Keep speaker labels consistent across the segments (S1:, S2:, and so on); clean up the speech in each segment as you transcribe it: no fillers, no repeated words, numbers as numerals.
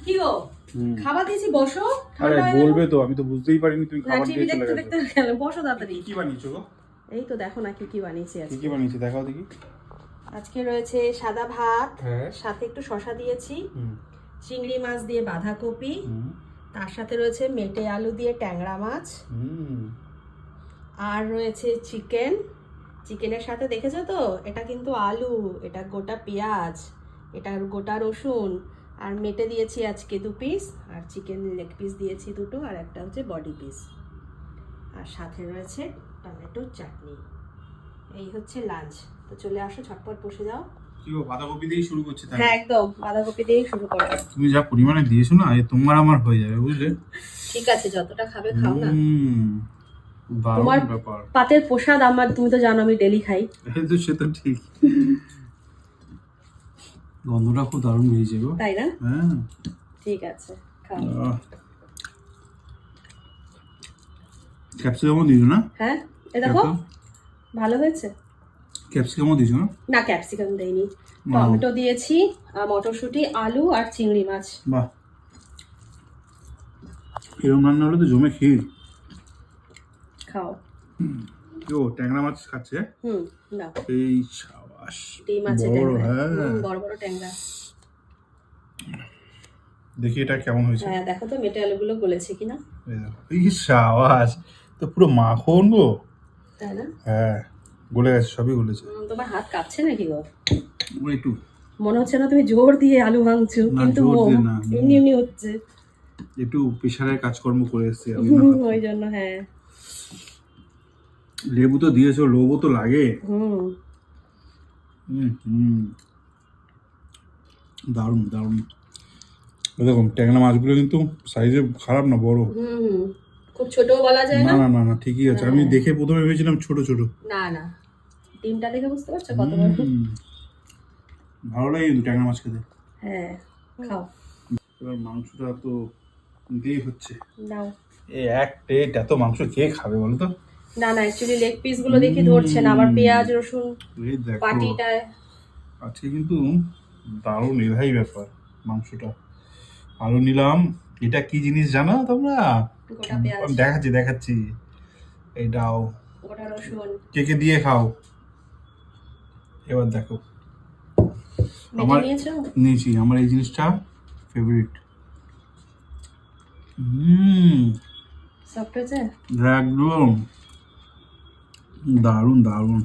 S1: কি গো খাবার দিয়েছি, বসো।
S2: আরে বলবে তো, আমি তো বুঝতেই পারিনি তুমি খাবার দিয়ে চলে গেছো।
S1: দেখতে গেলে বসো তাড়াতাড়ি।
S2: কি বানিয়েছো গো?
S1: এই তো দেখো না কি কি বানিয়েছি আজকে।
S2: কি বানিয়েছো দেখাও দেখি।
S1: আজকে রয়েছে সাদা ভাত, সাথে একটু শসা দিয়েছি, চিংড়ি মাছ দিয়ে বাঁধাকপি, তার সাথে রয়েছে মেটে আলু দিয়ে ট্যাংরা মাছ, আর রয়েছে চিকেন। চিকেনের সাথে দেখেছো তো, এটা কিন্তু আলু, এটা গোটা পেঁয়াজ, এটা গোটা রসুন, আর মেটে দিয়েছি আজকে 2 পিস, আর চিকেন লেগ পিস দিয়েছি 2টো, আর একটা হচ্ছে বডি পিস, আর সাথে রয়েছে টমেটো চাটনি। এই হচ্ছে লাঞ্চ। তো চলে আসো, ঝটপট বসে যাও।
S2: কি গো, বাঁধাকপি দিয়েই শুরু করছি তাই?
S1: হ্যাঁ একদম, বাঁধাকপি দিয়েই শুরু করো।
S2: তুমি যা পরিমাণে দিয়েছো না, তোমার আমার হয়ে যাবে, বুঝলে?
S1: ঠিক আছে, যতটা খাবে খাও না।
S2: তোমার ব্যাপার,
S1: পাতের প্রসাদ আমার, তুমি তো জানো আমি ডেলি খাই।
S2: সে তো ঠিক। গন্ধটা খুব দারুণ বেরিয়েছে গো।
S1: তাই না?
S2: হ্যাঁ
S1: ঠিক আছে, খাও।
S2: ক্যাপসিকামও দিয়েছো না?
S1: হ্যাঁ, এ দেখো ভালো হয়েছে।
S2: ক্যাপসিকামও দিয়েছো না?
S1: না, ক্যাপসিকাম দেইনি, টমেটো দিয়েছি, আর মটরশুঁটি, আলু আর চিংড়ি মাছ।
S2: বাহ, এরকম রান্না হলে তো জমে ক্ষীর।
S1: খাও।
S2: ও ট্যাংরা মাছ খাচ্ছে?
S1: নাও।
S2: এই সাবাস,
S1: ডিম আছে,
S2: বড়,
S1: ট্যাংরা,
S2: হ্যাঁ
S1: বড় বড় ট্যাংরা।
S2: দেখি এটা কেমন হয়েছে।
S1: হ্যাঁ দেখো তো মেটে আলুগুলো গলেছে কিনা।
S2: এই সাবাস, তো পুরো মাখন গো।
S1: তাই না?
S2: হ্যাঁ গলে গেছে, সবই গলেছে।
S1: তোমার হাত কাঁপছে নাকি গো?
S2: একটু
S1: মনে হচ্ছে না তুমি জোর দিয়ে আলু ভাঙছো, কিন্তু এমনি এমনি হচ্ছে।
S2: একটু প্রেশারের কাজকর্ম করে এসেছি
S1: ওই জন্য। হ্যাঁ,
S2: লেবু তো দিয়েছো, লোভও তো লাগে। দারুণ দারুণ। দেখুন ট্যাংরা মাছগুলো কিন্তু সাইজে খারাপ না, বড়।
S1: খুব ছোট বলা যায় না।
S2: না না না, ঠিকই আছে। আমি দেখে প্রথমে ভেবেছিলাম ছোট ছোট।
S1: না না, ডিমটা দেখে বুঝতে পারছো কত বড়।
S2: ভালো লাগে কিন্তু ট্যাংরা মাছ খেতে।
S1: হ্যাঁ, খাও।
S2: এবার মাংসটা তো দিয়ে হচ্ছে।
S1: দাও।
S2: এই এক প্লেট এত মাংস কে খাবে বলো তো?
S1: না না, অ্যাকচুয়ালি লেগ পিস গুলো দেখি ধরছে না, আবার পেঁয়াজ রসুন
S2: এই দেখো
S1: পাটিটায়।
S2: আজকে কিন্তু দারুণ এলাই ব্যাপার। মাংসটা আলু নিলাম। এটা কি জিনিস জানো তোমরা?
S1: গোটা পেঁয়াজ।
S2: দেখাচ্ছি এটাও
S1: গোটা রসুন।
S2: কে কে দিয়ে খাও এবার দেখো। আমার নিয়েছি, আমার এই জিনিসটা ফেভারিট।
S1: সফট হয়েছে
S2: একদম দারুণ দারুণ।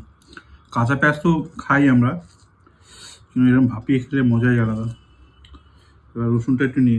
S2: কাঁচা পেঁয়াজ তো খাই আমরা, কিন্তু এরকম ভাপিয়ে খেলে মজাই আলাদা। এবার রসুনটা একটু নিয়ে